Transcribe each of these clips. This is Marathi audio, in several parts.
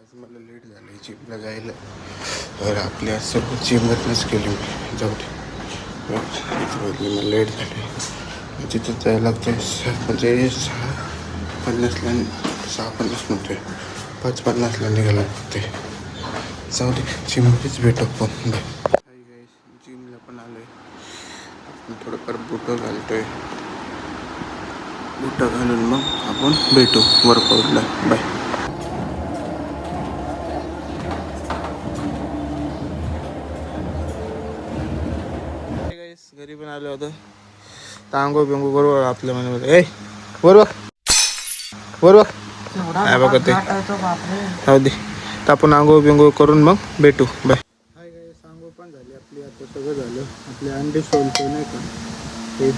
आज मला लेट झालं जिमला जायला. तर आपल्या सर्व जिमवरनंच केली मी. जाऊ दे, मला लेट झाले. तिथं जायला लागते म्हणजे 6:50ला, 6:50 म्हणतोय, 5:50ला निघायला लागते. जाऊ दे, जिममध्येच भेटू पण. बाय. जिमला पण आलो आहे. आपण थोडंफार बुटं घालतोय. बुटं घालून मग आपण भेटू वर्कआउटला. बाय. घरी पण आलो होतो. तांगो बिंगो करू आपल्या मनामध्ये. वर बघ काय बघ ते. जाऊ दे, तर आपण आंघोळ बिंगोळ करून मग भेटू. बाय. हाय गाईस, आंघोळ पण झाली आपली. आता सगळं झालं. आपले अंडे सोलतो नाही का ते.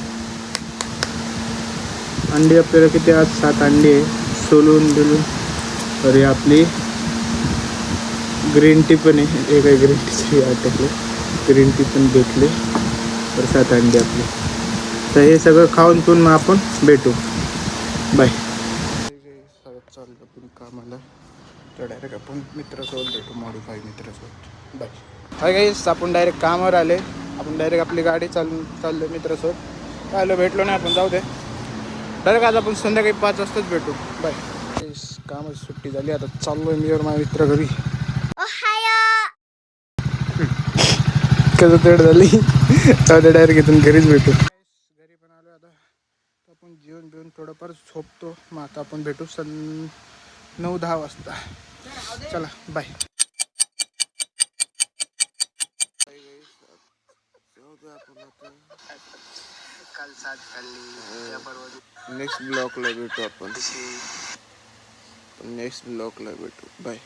अंडी आपल्याला किती, आज 7 अंडी आहे सोलून दिलून. तरी आपली ग्रीन टी पण आहे. एक ग्रीन टीची अटकले, ग्रीन टी पण भेटले. तर 7 अंडी आपली. तर हे सगळं खाऊन पिऊन मग आपण भेटू. बाय. चाललं आपण कामाला. तर डायरेक्ट आपण मित्रासोबत भेटू, मॉडिफाय मित्रासोबत. बाय. हाय गाईस, आपण डायरेक्ट कामावर आले. आपण डायरेक्ट आपली गाडी चाललो मित्रासोबत. आलो भेटलो नाही आपण, जाऊ दे. डायरेक्ट आज आपण संध्याकाळी 5 वाजताच भेटू. बाय. कामाची सुट्टी झाली, आता चाललो आहे मी और माझ्या मित्र घरी. कसं तेड झाली. आता डायरेक्ट इथून घरीच भेटू. घरी पण आलो. आता आपण जेवण बिवून थोडंफार झोपतो. मग आता आपण भेटू 9-10 वाजता. चला बाय. नेक्स्ट ब्लॉकला भेटू आपण. नेक्स्ट ब्लॉकला भेटू. बाय.